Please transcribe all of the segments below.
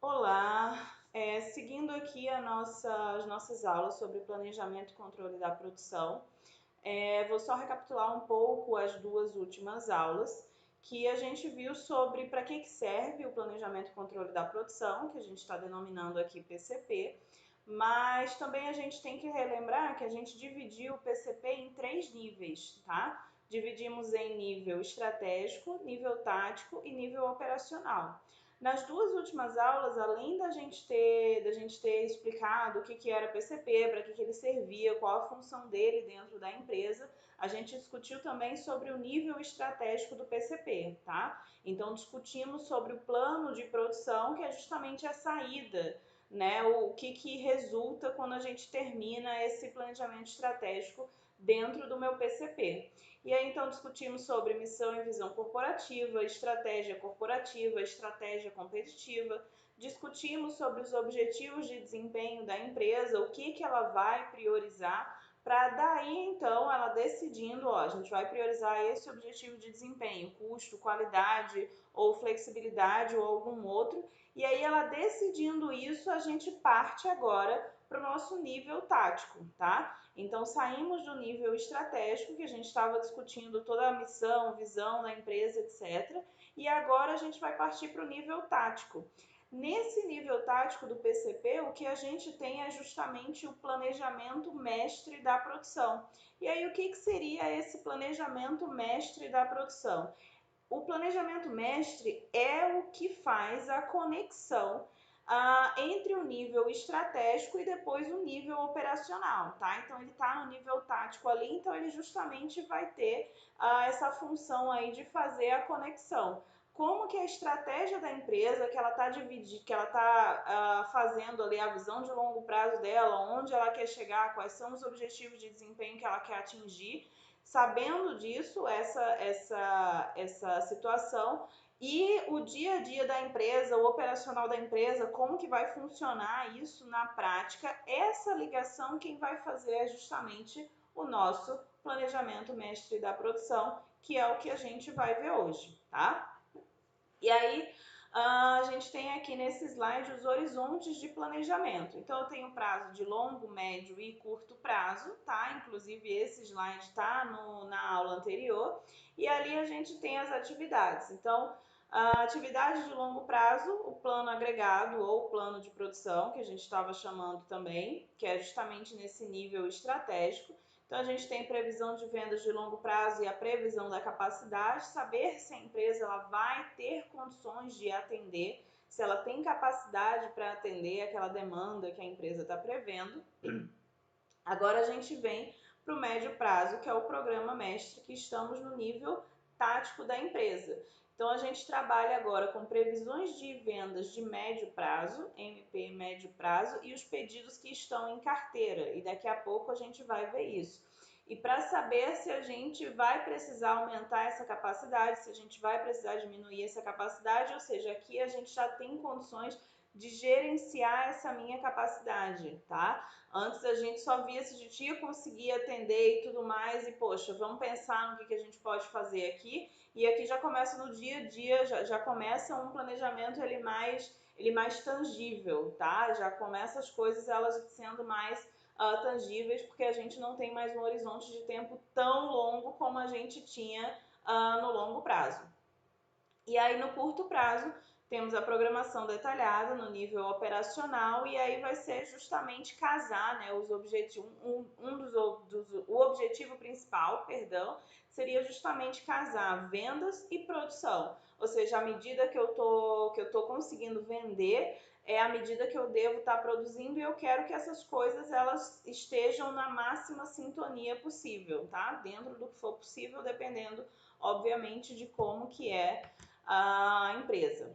Olá, seguindo aqui as nossas aulas sobre planejamento e controle da produção, vou só recapitular um pouco as duas últimas aulas que a gente viu sobre para que serve o planejamento e controle da produção, que a gente está denominando aqui PCP, mas também a gente tem que relembrar que a gente dividiu o PCP em três níveis, tá? Dividimos em nível estratégico, nível tático e nível operacional. Nas duas últimas aulas, além da gente ter explicado o que era PCP, para que ele servia, qual a função dele dentro da empresa, a gente discutiu também sobre o nível estratégico do PCP, tá? Então discutimos sobre o plano de produção, que é justamente a saída, né? O que resulta quando a gente termina esse planejamento estratégico dentro do meu PCP. E aí então discutimos sobre missão e visão corporativa, estratégia competitiva, discutimos sobre os objetivos de desempenho da empresa, o que ela vai priorizar, para daí então ela decidindo, ó, a gente vai priorizar esse objetivo de desempenho, custo, qualidade ou flexibilidade ou algum outro, e aí ela decidindo isso, a gente parte agora para o nosso nível tático, tá? Então saímos do nível estratégico, que a gente estava discutindo toda a missão, visão da empresa, etc. E agora a gente vai partir para o nível tático. Nesse nível tático do PCP, o que a gente tem é justamente o planejamento mestre da produção. E aí, o que seria esse planejamento mestre da produção? O planejamento mestre é o que faz a conexão entre o nível estratégico e depois o nível operacional, tá? Então ele está no nível tático ali, então ele justamente vai ter essa função aí de fazer a conexão. Como que a estratégia da empresa, que ela está dividindo, que ela está fazendo ali a visão de longo prazo dela, onde ela quer chegar, quais são os objetivos de desempenho que ela quer atingir, sabendo disso, essa situação e o dia a dia da empresa, o operacional da empresa, como que vai funcionar isso na prática, essa ligação quem vai fazer é justamente o nosso planejamento mestre da produção, que é o que a gente vai ver hoje, tá? E aí, a gente tem aqui nesse slide os horizontes de planejamento. Então, eu tenho prazo de longo, médio e curto prazo, tá? Inclusive, esse slide está na aula anterior. E ali a gente tem as atividades. Então, a atividade de longo prazo, o plano agregado ou plano de produção, que a gente estava chamando também, que é justamente nesse nível estratégico. Então, a gente tem previsão de vendas de longo prazo e a previsão da capacidade, saber se a empresa ela vai ter condições de atender, se ela tem capacidade para atender aquela demanda que a empresa está prevendo. Agora a gente vem para o médio prazo, que é o programa mestre, que estamos no nível tático da empresa. Então a gente trabalha agora com previsões de vendas de médio prazo, MP médio prazo, e os pedidos que estão em carteira. E daqui a pouco a gente vai ver isso. E para saber se a gente vai precisar aumentar essa capacidade, se a gente vai precisar diminuir essa capacidade, ou seja, aqui a gente já tem condições de gerenciar essa minha capacidade, tá? Antes a gente só via se a gente ia conseguir atender e tudo mais, e poxa, vamos pensar no que a gente pode fazer aqui. E aqui já começa no dia a dia, já começa um planejamento ele mais tangível, tá? Já começa as coisas elas sendo mais tangíveis, porque a gente não tem mais um horizonte de tempo tão longo como a gente tinha no longo prazo. E aí, no curto prazo, temos a programação detalhada no nível operacional, e aí vai ser justamente casar, né, os objetivos, o objetivo principal, perdão, seria justamente casar vendas e produção. Ou seja, à medida que eu tô conseguindo vender, é a medida que eu devo estar produzindo, e eu quero que essas coisas elas estejam na máxima sintonia possível, tá? Dentro do que for possível, dependendo, obviamente, de como que é a empresa.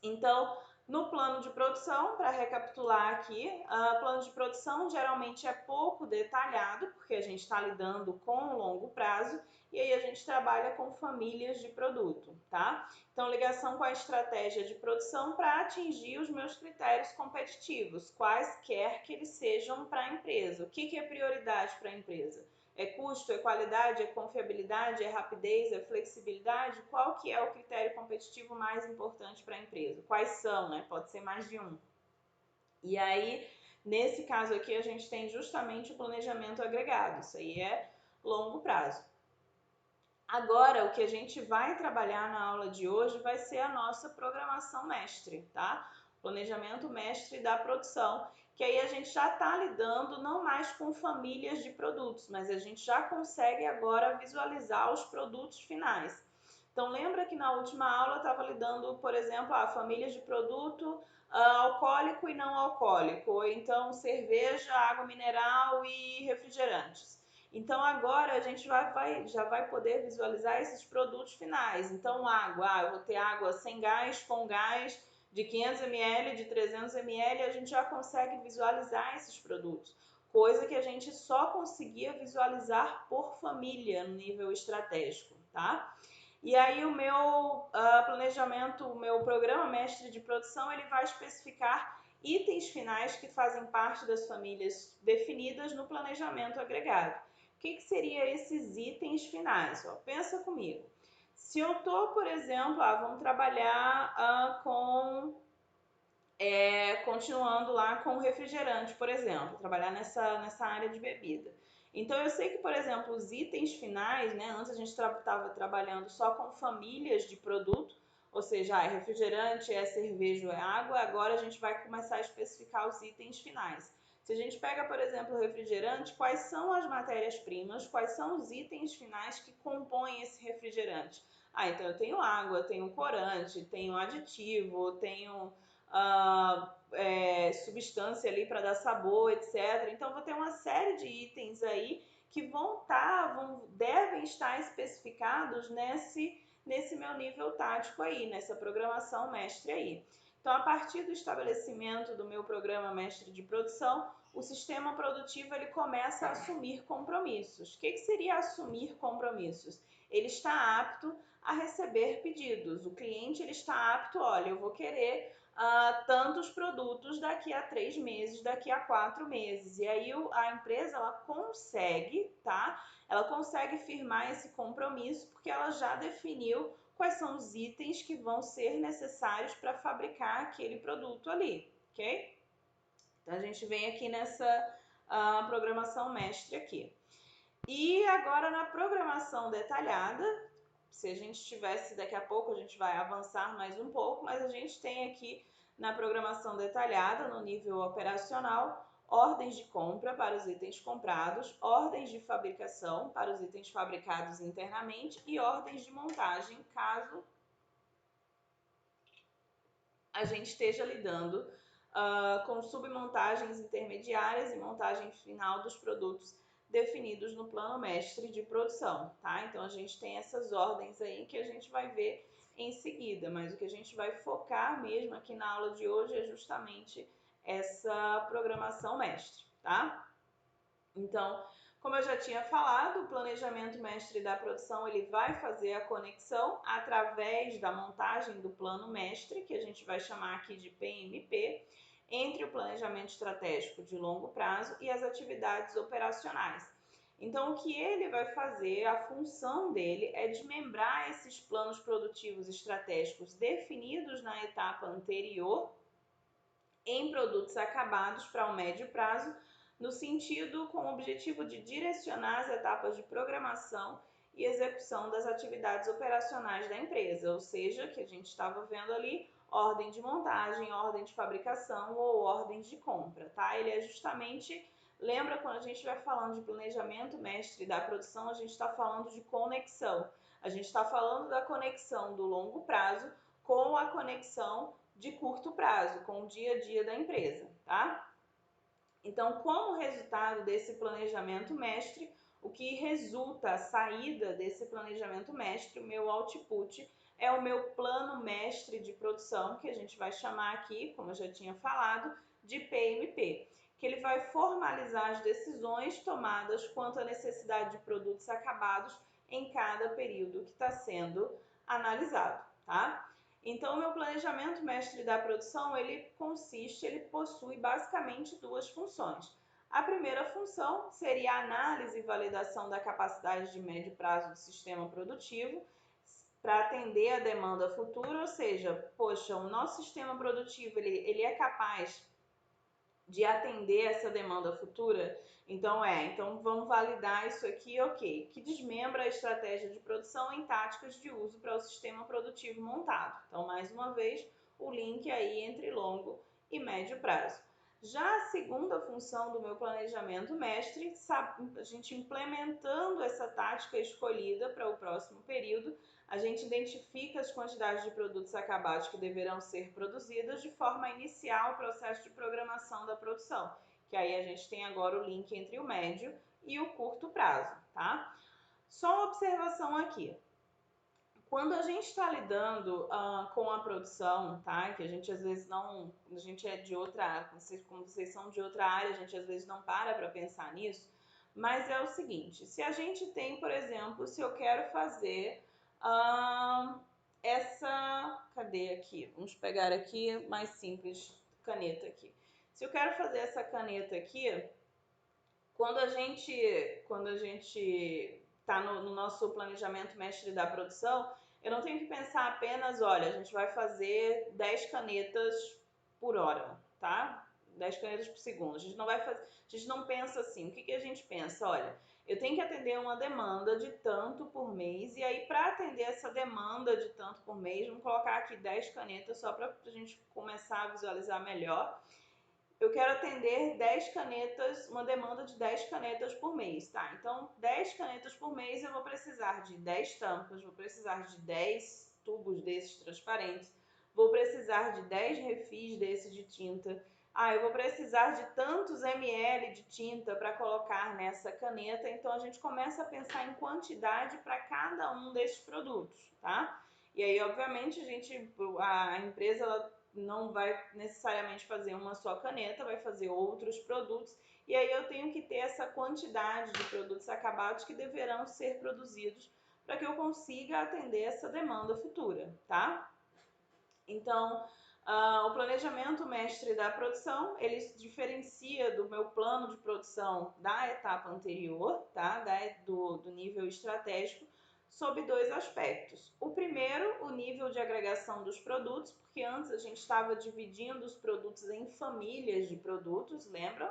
Então, no plano de produção, para recapitular aqui, o plano de produção geralmente é pouco detalhado, porque a gente está lidando com o longo prazo, e aí a gente trabalha com famílias de produto, tá? Então, ligação com a estratégia de produção para atingir os meus critérios competitivos, quaisquer que eles sejam para a empresa. O que é prioridade para a empresa? É custo, é qualidade, é confiabilidade, é rapidez, é flexibilidade? Qual que é o critério competitivo mais importante para a empresa? Quais são, né? Pode ser mais de um. E aí, nesse caso aqui, a gente tem justamente o planejamento agregado. Isso aí é longo prazo. Agora, o que a gente vai trabalhar na aula de hoje vai ser a nossa programação mestre, tá? Planejamento mestre da produção, que aí a gente já está lidando não mais com famílias de produtos, mas a gente já consegue agora visualizar os produtos finais. Então, lembra que na última aula eu estava lidando, por exemplo, famílias de produto alcoólico e não alcoólico, ou então cerveja, água mineral e refrigerantes. Então agora a gente já vai poder visualizar esses produtos finais. Então água, eu vou ter água sem gás, com gás, de 500 ml, de 300 ml, a gente já consegue visualizar esses produtos. Coisa que a gente só conseguia visualizar por família no nível estratégico, tá? E aí o meu planejamento, o meu programa mestre de produção, ele vai especificar itens finais que fazem parte das famílias definidas no planejamento agregado. O que seriam esses itens finais? Ó, pensa comigo. Se eu estou, por exemplo, vamos trabalhar continuando lá com refrigerante, por exemplo, trabalhar nessa área de bebida. Então, eu sei que, por exemplo, os itens finais, né? Antes a gente estava trabalhando só com famílias de produto, ou seja, é refrigerante, é cerveja, é água, agora a gente vai começar a especificar os itens finais. Se a gente pega, por exemplo, o refrigerante, quais são as matérias-primas, quais são os itens finais que compõem esse refrigerante? Então eu tenho água, tenho corante, tenho aditivo, tenho substância ali para dar sabor, etc. Então vou ter uma série de itens aí que devem estar especificados nesse meu nível tático aí, nessa programação mestre aí. Então, a partir do estabelecimento do meu programa mestre de produção, o sistema produtivo ele começa a assumir compromissos. O que seria assumir compromissos? Ele está apto a receber pedidos. O cliente ele está apto, olha, eu vou querer tantos produtos daqui a 3 meses, daqui a 4 meses. E aí a empresa ela consegue, tá? Ela consegue firmar esse compromisso porque ela já definiu quais são os itens que vão ser necessários para fabricar aquele produto ali, ok? Então a gente vem aqui nessa programação mestre aqui. E agora na programação detalhada, se a gente tivesse, daqui a pouco a gente vai avançar mais um pouco, mas a gente tem aqui na programação detalhada, no nível operacional, ordens de compra para os itens comprados, ordens de fabricação para os itens fabricados internamente e ordens de montagem, caso a gente esteja lidando com submontagens intermediárias e montagem final dos produtos definidos no plano mestre de produção, tá? Então a gente tem essas ordens aí que a gente vai ver em seguida, mas o que a gente vai focar mesmo aqui na aula de hoje é justamente essa programação mestre, tá? Então, como eu já tinha falado, o planejamento mestre da produção ele vai fazer a conexão através da montagem do plano mestre, que a gente vai chamar aqui de PMP, entre o planejamento estratégico de longo prazo e as atividades operacionais. Então, o que ele vai fazer, a função dele é desmembrar esses planos produtivos estratégicos definidos na etapa anterior em produtos acabados para o médio prazo, no sentido com o objetivo de direcionar as etapas de programação e execução das atividades operacionais da empresa, ou seja, que a gente estava vendo ali, ordem de montagem, ordem de fabricação ou ordens de compra, tá? Ele é justamente, lembra quando a gente vai falando de planejamento mestre da produção, a gente está falando de conexão. A gente está falando da conexão do longo prazo com a conexão de curto prazo, com o dia a dia da empresa, tá? Então, como resultado desse planejamento mestre, o que resulta a saída desse planejamento mestre, o meu output, é o meu plano mestre de produção, que a gente vai chamar aqui, como eu já tinha falado, de PMP, que ele vai formalizar as decisões tomadas quanto à necessidade de produtos acabados em cada período que está sendo analisado, tá? Então, o meu planejamento mestre da produção, ele possui basicamente duas funções. A primeira função seria a análise e validação da capacidade de médio prazo do sistema produtivo para atender a demanda futura, ou seja, poxa, o nosso sistema produtivo ele é capaz de atender essa demanda futura? Então vamos validar isso aqui, ok, que desmembra a estratégia de produção em táticas de uso para o sistema produtivo montado. Então, mais uma vez, o link aí entre longo e médio prazo. Já a segunda função do meu planejamento mestre, a gente implementando essa tática escolhida para o próximo período, a gente identifica as quantidades de produtos acabados que deverão ser produzidas de forma a iniciar o processo de programação da produção, que aí a gente tem agora o link entre o médio e o curto prazo, tá? Só uma observação aqui. Quando a gente está lidando com a produção, tá? Que a gente às vezes não, a gente é de outra, como vocês são de outra área, a gente às vezes não para pensar nisso, mas é o seguinte, se a gente tem, por exemplo, se eu quero fazer cadê aqui? Vamos pegar aqui, mais simples, caneta aqui. Se eu quero fazer essa caneta aqui, quando a gente está no nosso planejamento mestre da produção, eu não tenho que pensar apenas, olha, a gente vai fazer 10 canetas por hora, tá? 10 canetas por segundo. A gente não vai fazer, a gente não pensa assim. O que a gente pensa? Olha, eu tenho que atender uma demanda de tanto por mês, e aí para atender essa demanda de tanto por mês, vamos colocar aqui 10 canetas só para a gente começar a visualizar melhor. Eu quero atender 10 canetas, uma demanda de 10 canetas por mês, tá? Então, 10 canetas por mês eu vou precisar de 10 tampas, vou precisar de 10 tubos desses transparentes, vou precisar de 10 refis desse de tinta. Eu vou precisar de tantos ml de tinta para colocar nessa caneta. Então, a gente começa a pensar em quantidade para cada um desses produtos, tá? E aí, obviamente, a empresa ela não vai necessariamente fazer uma só caneta, vai fazer outros produtos, e aí eu tenho que ter essa quantidade de produtos acabados que deverão ser produzidos para que eu consiga atender essa demanda futura, tá? Então, o planejamento mestre da produção, ele se diferencia do meu plano de produção da etapa anterior, tá? Do nível estratégico, sob dois aspectos. O primeiro, o nível de agregação dos produtos, porque antes a gente estava dividindo os produtos em famílias de produtos, lembram?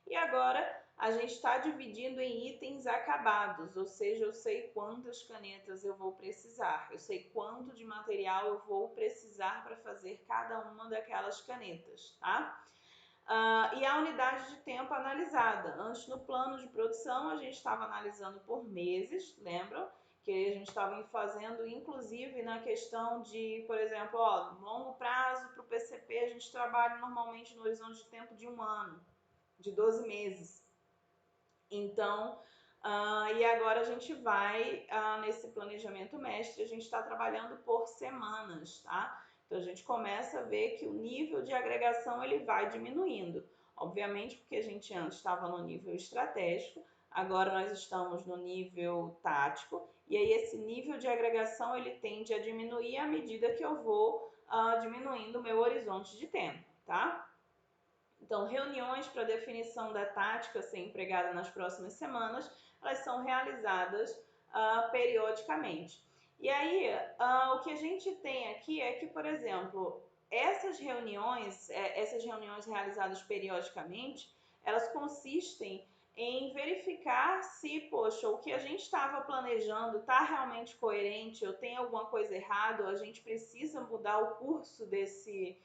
E agora a gente está dividindo em itens acabados, ou seja, eu sei quantas canetas eu vou precisar, eu sei quanto de material eu vou precisar para fazer cada uma daquelas canetas, tá? E a unidade de tempo analisada. Antes, no plano de produção, a gente estava analisando por meses, lembram? Que a gente estava fazendo, inclusive, na questão de, por exemplo, longo prazo para o PCP, a gente trabalha normalmente no horizonte de tempo de 1 ano, de 12 meses. Então, e agora a gente vai, nesse planejamento mestre, a gente está trabalhando por semanas, tá? Então, a gente começa a ver que o nível de agregação ele vai diminuindo. Obviamente, porque a gente antes estava no nível estratégico, agora nós estamos no nível tático, e aí esse nível de agregação ele tende a diminuir à medida que eu vou diminuindo o meu horizonte de tempo, tá? Então, reuniões para definição da tática a ser empregada nas próximas semanas, elas são realizadas periodicamente. E aí, o que a gente tem aqui é que, por exemplo, essas reuniões realizadas periodicamente, elas consistem em verificar se, poxa, o que a gente estava planejando está realmente coerente, ou tem alguma coisa errada, ou a gente precisa mudar o curso desse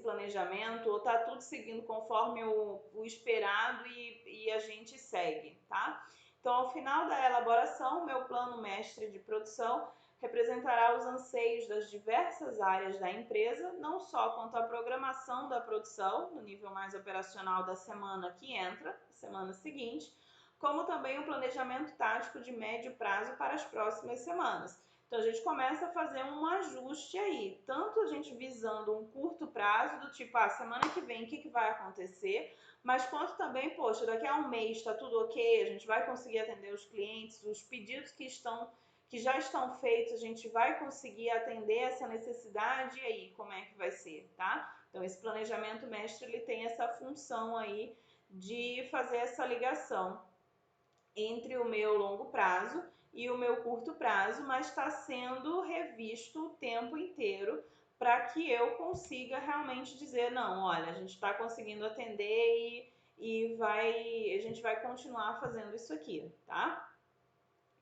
planejamento, ou está tudo seguindo conforme o esperado e a gente segue, tá? Então, ao final da elaboração, o meu plano mestre de produção representará os anseios das diversas áreas da empresa, não só quanto à programação da produção, no nível mais operacional da semana que entra, semana seguinte, como também o planejamento tático de médio prazo para as próximas semanas. Então, a gente começa a fazer um ajuste aí, tanto a gente visando um curto prazo, do tipo, semana que vem, o que vai acontecer, mas quanto também, poxa, daqui a um mês está tudo ok, a gente vai conseguir atender os clientes, os pedidos que já estão feitos, a gente vai conseguir atender essa necessidade, e aí, como é que vai ser, tá? Então, esse planejamento mestre, ele tem essa função aí de fazer essa ligação entre o meu longo prazo e o meu curto prazo, mas está sendo revisto o tempo inteiro para que eu consiga realmente dizer, não, olha, a gente está conseguindo atender a gente vai continuar fazendo isso aqui, tá?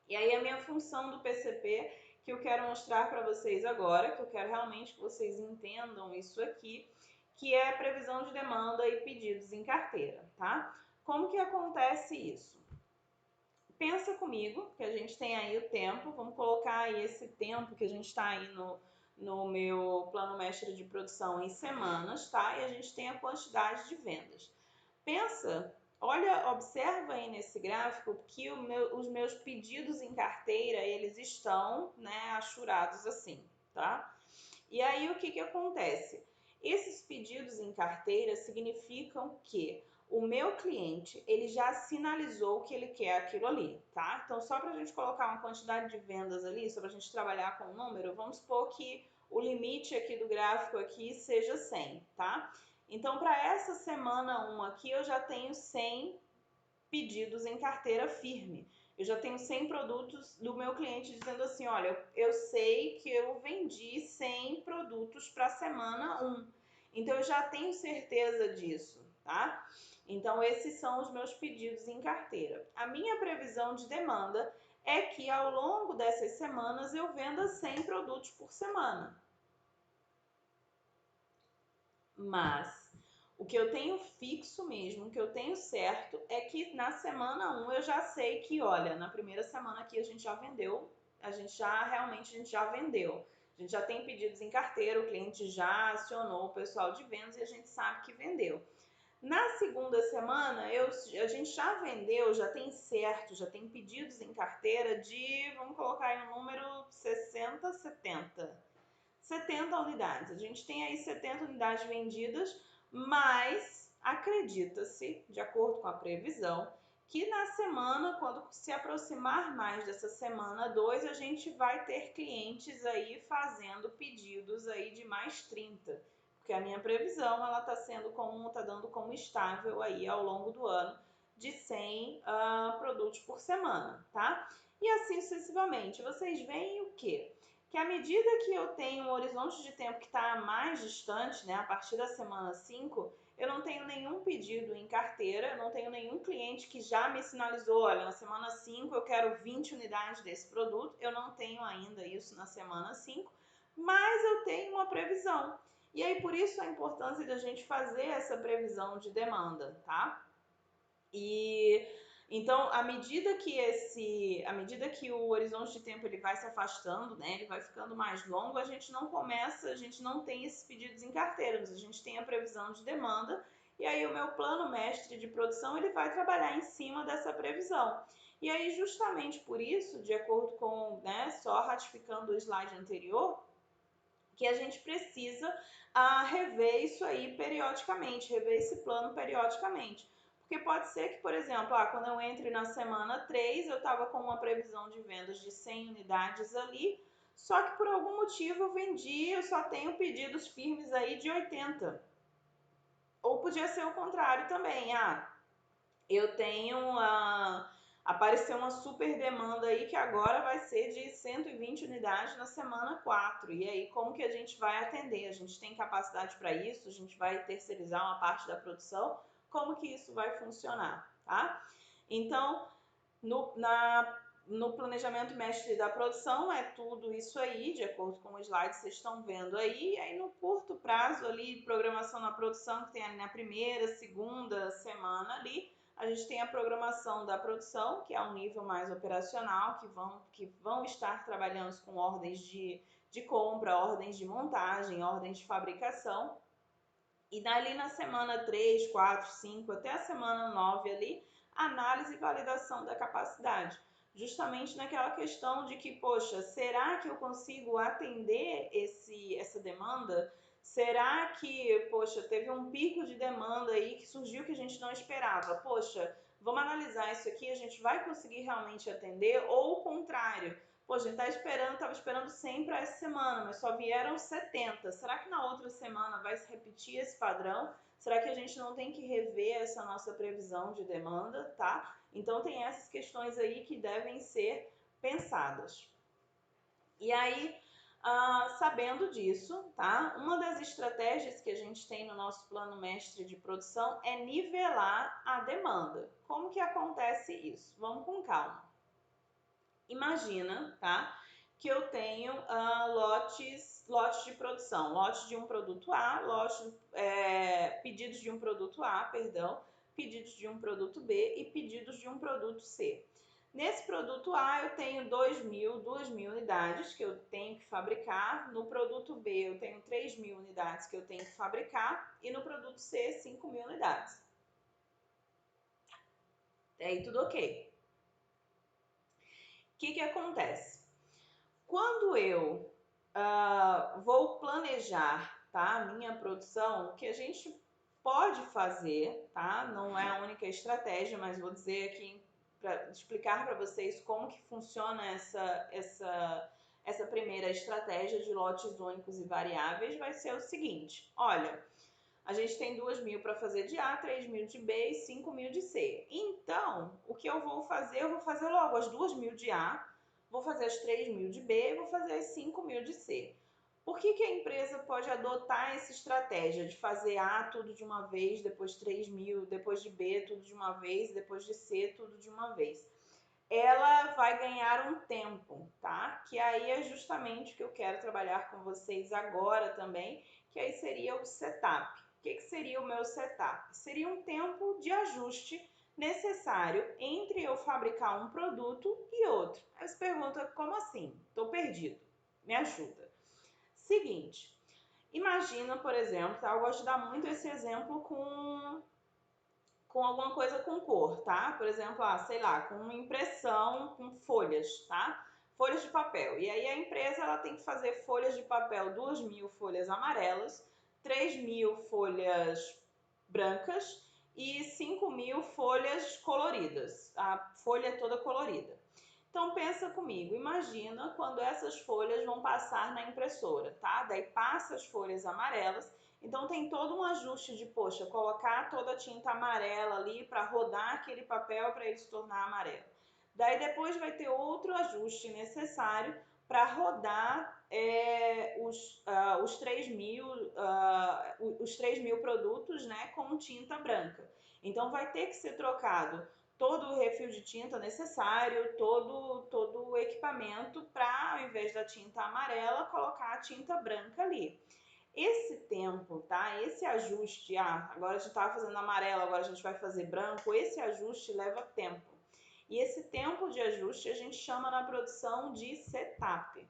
E aí a minha função do PCP, que eu quero mostrar para vocês agora, que eu quero realmente que vocês entendam isso aqui, que é a previsão de demanda e pedidos em carteira, tá? Como que acontece isso? Pensa comigo, que a gente tem aí o tempo, vamos colocar aí esse tempo que a gente está aí no meu plano mestre de produção em semanas, tá? E a gente tem a quantidade de vendas. Pensa, olha, observa aí nesse gráfico que os meus pedidos em carteira, eles estão, né, achurados assim, tá? E aí o que que acontece? Esses pedidos em carteira significam que o meu cliente, ele já sinalizou que ele quer aquilo ali, tá? Então, só para a gente colocar uma quantidade de vendas ali, só para a gente trabalhar com o número, vamos supor que o limite aqui do gráfico aqui seja 100, tá? Então, para essa semana 1 aqui, eu já tenho 100 pedidos em carteira firme. Eu já tenho 100 produtos do meu cliente dizendo assim, olha, eu sei que eu vendi 100 produtos para a semana 1. Então, eu já tenho certeza disso, tá? Então, esses são os meus pedidos em carteira. A minha previsão de demanda é que ao longo dessas semanas eu venda 100 produtos por semana. Mas o que eu tenho fixo mesmo, o que eu tenho certo, é que na semana 1 eu já sei que, olha, na primeira semana aqui a gente já vendeu, a gente já vendeu. A gente já tem pedidos em carteira, o cliente já acionou o pessoal de vendas e a gente sabe que vendeu. Na segunda semana, a gente já vendeu, já tem certo, já tem pedidos em carteira de, vamos colocar aí um número 60, 70 unidades. A gente tem aí 70 unidades vendidas, mas acredita-se, de acordo com a previsão, que na semana, quando se aproximar mais dessa semana 2, a gente vai ter clientes aí fazendo pedidos aí de mais 30. Porque a minha previsão, ela tá dando como estável aí ao longo do ano de 100 produtos por semana, tá? E assim sucessivamente. Vocês veem o quê? Que à medida que eu tenho um horizonte de tempo que está mais distante, né, a partir da semana 5, eu não tenho nenhum pedido em carteira, eu não tenho nenhum cliente que já me sinalizou, olha, na semana 5 eu quero 20 unidades desse produto, eu não tenho ainda isso na semana 5, mas eu tenho uma previsão. E aí, por isso a importância da gente fazer essa previsão de demanda, tá? E então, à medida que o horizonte de tempo ele vai se afastando, né, ele vai ficando mais longo, a gente não tem esses pedidos em carteira, mas a gente tem a previsão de demanda, e aí o meu plano mestre de produção, ele vai trabalhar em cima dessa previsão. E aí, justamente por isso, de acordo com, né, só ratificando o slide anterior, que a gente precisa rever isso aí periodicamente, rever esse plano periodicamente. Porque pode ser que, por exemplo, quando eu entre na semana 3, eu estava com uma previsão de vendas de 100 unidades ali, só que por algum motivo eu só tenho pedidos firmes aí de 80. Ou podia ser o contrário também, eu tenho apareceu uma super demanda aí que agora vai ser de 120 unidades na semana 4. E aí, como que a gente vai atender? A gente tem capacidade para isso? A gente vai terceirizar uma parte da produção? Como que isso vai funcionar, tá? Então, no planejamento mestre da produção é tudo isso aí, de acordo com o slide que vocês estão vendo aí. E aí, no curto prazo ali, programação na produção, que tem ali na primeira, segunda semana ali, a gente tem a programação da produção, que é um nível mais operacional, que vão estar trabalhando com ordens de compra, ordens de montagem, ordens de fabricação. E dali na semana 3, 4, 5, até a semana 9 ali, análise e validação da capacidade. Justamente naquela questão de que, poxa, será que eu consigo atender essa demanda? Será que, poxa, teve um pico de demanda aí que surgiu que a gente não esperava? Poxa, vamos analisar isso aqui, a gente vai conseguir realmente atender? Ou o contrário, Pô, a gente estava esperando 100 para essa semana, mas só vieram 70. Será que na outra semana vai se repetir esse padrão? Será que a gente não tem que rever essa nossa previsão de demanda, tá? Então tem essas questões aí que devem ser pensadas. E aí, sabendo disso, tá? Uma das estratégias que a gente tem no nosso plano mestre de produção é nivelar a demanda. Como que acontece isso? Vamos com calma. Imagina, tá? Que eu tenho lotes de produção, lote de um produto A, pedidos de um produto A, perdão, pedidos de um produto B e pedidos de um produto C. Nesse produto A eu tenho 2.000 unidades que eu tenho que fabricar, no produto B eu tenho 3.000 unidades que eu tenho que fabricar e no produto C 5.000 unidades. Até aí tudo ok. O que acontece? Quando eu vou planejar, tá, a minha produção, o que a gente pode fazer, tá? Não é a única estratégia, mas vou dizer aqui para explicar para vocês como que funciona essa primeira estratégia de lotes únicos e variáveis, vai ser o seguinte: olha, a gente tem 2.000 para fazer de A, 3.000 de B e 5.000 de C. Então, o que eu vou fazer? Eu vou fazer logo as 2.000 de A, vou fazer as 3.000 de B e vou fazer as 5.000 de C. Por que a empresa pode adotar essa estratégia de fazer A tudo de uma vez, depois 3.000, depois de B tudo de uma vez, depois de C tudo de uma vez? Ela vai ganhar um tempo, tá? Que aí é justamente o que eu quero trabalhar com vocês agora também, que aí seria o setup. O que seria o meu setup? Seria um tempo de ajuste necessário entre eu fabricar um produto e outro. Aí você pergunta, como assim? Estou perdido. Me ajuda. Seguinte, imagina, por exemplo, tá? Eu gosto de dar muito esse exemplo com alguma coisa com cor, tá? Por exemplo, sei lá, com uma impressão com folhas, tá? Folhas de papel. E aí a empresa ela tem que fazer folhas de papel, 2.000 folhas amarelas, 3.000 folhas brancas e 5.000 folhas coloridas. A folha toda colorida. Então pensa comigo, imagina quando essas folhas vão passar na impressora, tá? Daí passa as folhas amarelas. Então tem todo um ajuste de, poxa, colocar toda a tinta amarela ali para rodar aquele papel para ele se tornar amarelo. Daí depois vai ter outro ajuste necessário para rodar os 3.000 produtos, né, com tinta branca. Então vai ter que ser trocado todo o refil de tinta necessário, todo o equipamento para, ao invés da tinta amarela, colocar a tinta branca ali. Esse tempo, tá? Esse ajuste, agora a gente estava fazendo amarelo, agora a gente vai fazer branco, esse ajuste leva tempo. E esse tempo de ajuste a gente chama na produção de setup.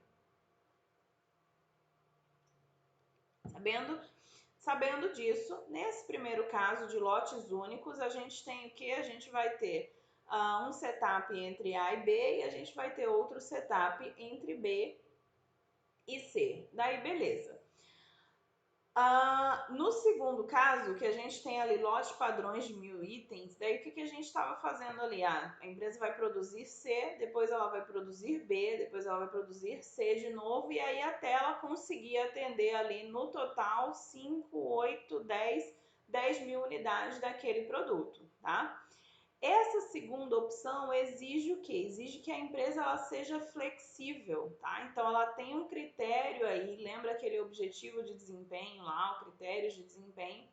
Sabendo disso, nesse primeiro caso de lotes únicos, a gente tem o que? A gente vai ter um setup entre A e B e a gente vai ter outro setup entre B e C. Daí, beleza. No segundo caso, que a gente tem ali lotes padrões de 1.000 itens, daí o que a gente estava fazendo ali? A empresa vai produzir C, depois ela vai produzir B, depois ela vai produzir C de novo, e aí até ela conseguir atender ali no total 5, 8, 10.000 unidades daquele produto, tá? Essa segunda opção exige o quê? Exige que a empresa ela seja flexível, tá? Então ela tem um critério aí, lembra aquele objetivo de desempenho lá, o critério de desempenho?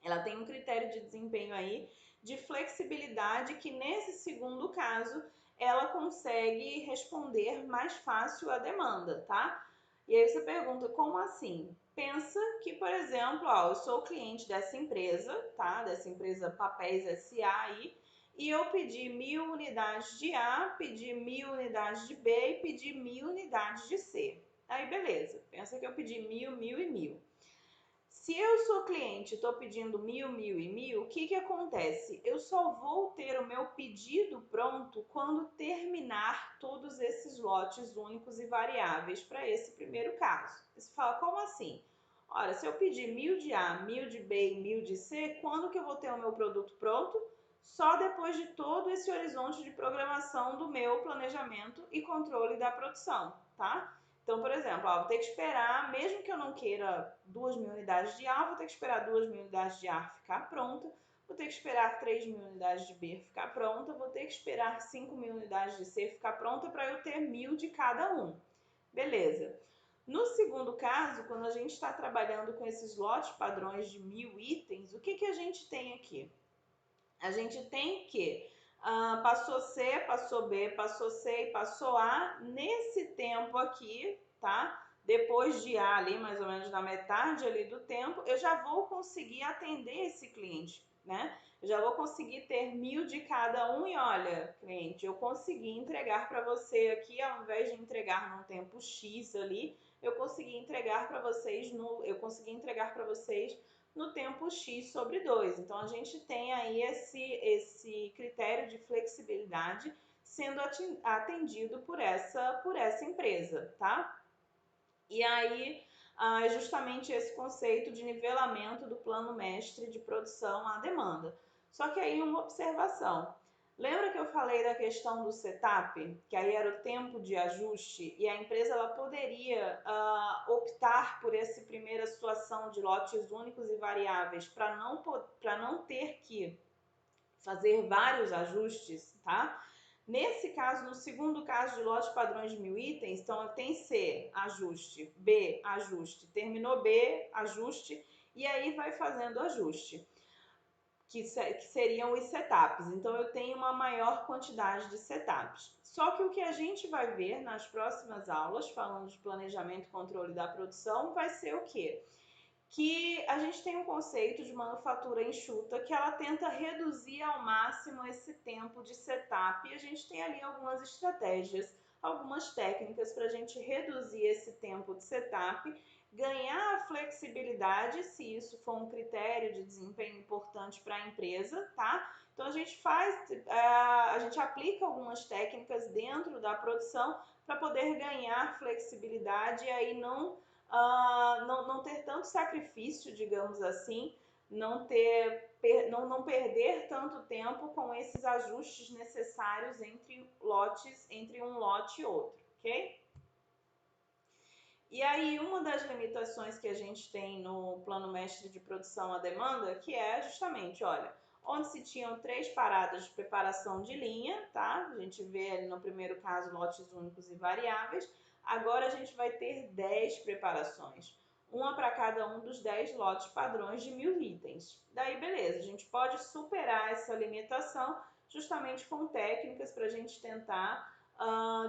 Ela tem um critério de desempenho aí de flexibilidade que nesse segundo caso ela consegue responder mais fácil à demanda, tá? E aí você pergunta, como assim? Pensa que, por exemplo, eu sou cliente dessa empresa, tá? Dessa empresa Papéis SA aí, e eu pedi 1.000 unidades de A, pedi 1.000 unidades de B e pedi 1.000 unidades de C. Aí, beleza. Pensa que eu pedi 1.000, 1.000 e 1.000. Se eu sou cliente e estou pedindo 1.000, 1.000 e 1.000, o que acontece? Eu só vou ter o meu pedido pronto quando terminar todos esses lotes únicos e variáveis para esse primeiro caso. Você fala, como assim? Ora, se eu pedir 1.000 de A, 1.000 de B e 1.000 de C, quando que eu vou ter o meu produto pronto? só depois de todo esse horizonte de programação do meu planejamento e controle da produção, tá? Então, por exemplo, vou ter que esperar, mesmo que eu não queira 2.000 unidades de A, vou ter que esperar 2.000 unidades de A ficar pronta, vou ter que esperar 3.000 unidades de B ficar pronta, vou ter que esperar 5.000 unidades de C ficar pronta para eu ter 1.000 de cada um. Beleza. No segundo caso, quando a gente está trabalhando com esses lotes padrões de 1.000 itens, o que a gente tem aqui? A gente tem que passou C, passou B, passou C e passou A nesse tempo aqui, tá? Depois de A ali, mais ou menos na metade ali do tempo, eu já vou conseguir atender esse cliente, né? Eu já vou conseguir ter 1.000 de cada um e olha, cliente, eu consegui entregar para você aqui, ao invés de entregar num tempo X ali, eu consegui entregar para vocês no tempo X sobre 2. Então, a gente tem aí esse critério de flexibilidade sendo atendido por essa empresa, tá? E aí, é justamente esse conceito de nivelamento do plano mestre de produção à demanda. Só que aí uma observação. Lembra que eu falei da questão do setup, que aí era o tempo de ajuste e a empresa ela poderia optar por essa primeira situação de lotes únicos e variáveis para não ter que fazer vários ajustes, tá? Nesse caso, no segundo caso de lote padrões de 1.000 itens, então tem C, ajuste, B, ajuste, terminou B, ajuste, e aí vai fazendo ajuste, que seriam os setups. Então, eu tenho uma maior quantidade de setups. Só que o que a gente vai ver nas próximas aulas, falando de planejamento e controle da produção, vai ser o quê? Que a gente tem um conceito de manufatura enxuta que ela tenta reduzir ao máximo esse tempo de setup e a gente tem ali algumas estratégias, algumas técnicas para a gente reduzir esse tempo de setup, ganhar a flexibilidade, se isso for um critério de desempenho importante para a empresa, tá? Então a gente aplica algumas técnicas dentro da produção para poder ganhar flexibilidade e aí não ter tanto sacrifício, digamos assim, não perder tanto tempo com esses ajustes necessários entre um lote e outro, ok? E aí, uma das limitações que a gente tem no plano mestre de produção à demanda, que é justamente, olha, onde se tinham 3 paradas de preparação de linha, tá? A gente vê ali no primeiro caso lotes únicos e variáveis. Agora a gente vai ter 10 preparações, uma para cada um dos 10 lotes padrões de 1.000 itens. Daí, beleza, a gente pode superar essa limitação justamente com técnicas para a gente tentar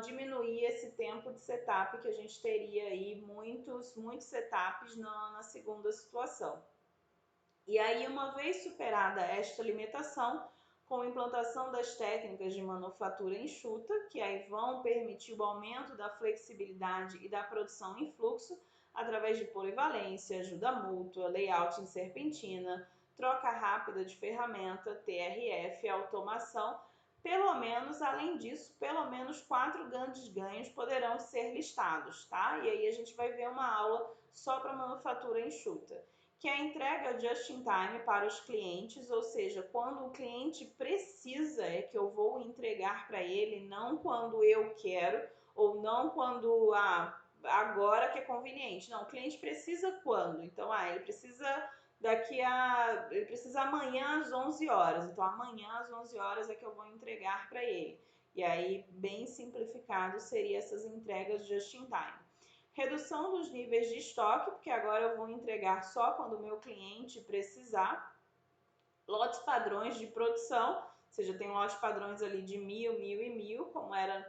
diminuir esse tempo de setup que a gente teria aí muitos setups na segunda situação. E aí, uma vez superada esta limitação, com a implantação das técnicas de manufatura enxuta, que aí vão permitir o aumento da flexibilidade e da produção em fluxo, através de polivalência, ajuda mútua, layout em serpentina, troca rápida de ferramenta, TRF, automação. Pelo menos, além disso, pelo menos 4 grandes ganhos poderão ser listados, tá? E aí a gente vai ver uma aula só para manufatura enxuta, que é a entrega just in time para os clientes, ou seja, quando o cliente precisa é que eu vou entregar para ele, não quando eu quero, ou não quando agora que é conveniente. Não, o cliente precisa quando? Então, ele precisa ele precisa amanhã às 11 horas. Então, amanhã às 11 horas é que eu vou entregar para ele. E aí, bem simplificado, seria essas entregas just in time. Redução dos níveis de estoque, porque agora eu vou entregar só quando o meu cliente precisar. Lotes padrões de produção, ou seja, tem lotes padrões ali de 1.000, 1.000 e 1.000,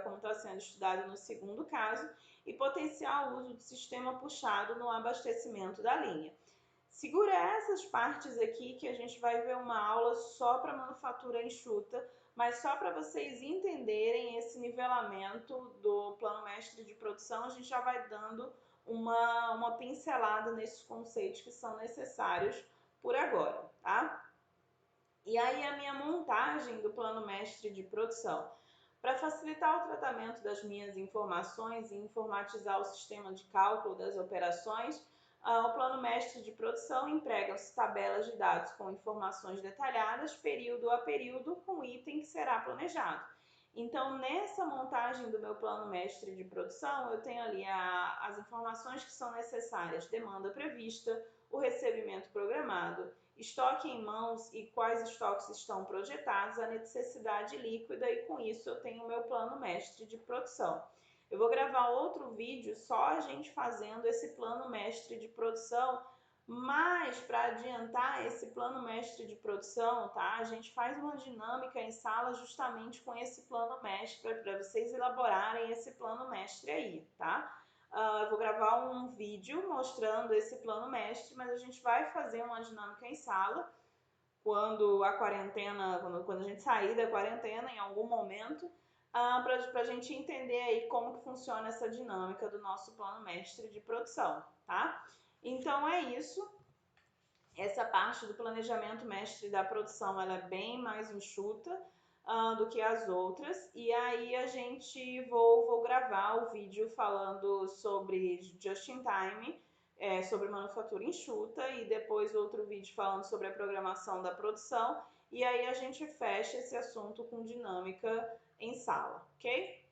como está sendo estudado no segundo caso, e potencial uso do sistema puxado no abastecimento da linha. Segura essas partes aqui que a gente vai ver uma aula só para manufatura enxuta, mas só para vocês entenderem esse nivelamento do plano mestre de produção, a gente já vai dando uma pincelada nesses conceitos que são necessários por agora, tá? E aí a minha montagem do plano mestre de produção. Para facilitar o tratamento das minhas informações e informatizar o sistema de cálculo das operações, O plano mestre de produção emprega-se tabelas de dados com informações detalhadas, período a período, com o item que será planejado. Então, nessa montagem do meu plano mestre de produção, eu tenho ali as informações que são necessárias: demanda prevista, o recebimento programado, estoque em mãos e quais estoques estão projetados, a necessidade líquida, e com isso eu tenho o meu plano mestre de produção. Eu vou gravar outro vídeo só a gente fazendo esse plano mestre de produção, mas para adiantar esse plano mestre de produção, tá? A gente faz uma dinâmica em sala justamente com esse plano mestre para vocês elaborarem esse plano mestre aí, tá? Eu vou gravar um vídeo mostrando esse plano mestre, mas a gente vai fazer uma dinâmica em sala quando a quarentena, quando a gente sair da quarentena em algum momento, para a gente entender aí como que funciona essa dinâmica do nosso plano mestre de produção, tá? Então é isso. Essa parte do planejamento mestre da produção, ela é bem mais enxuta do que as outras. E aí a gente vou gravar o vídeo falando sobre just in time, sobre manufatura enxuta, e depois outro vídeo falando sobre a programação da produção. E aí a gente fecha esse assunto com dinâmica em sala, ok?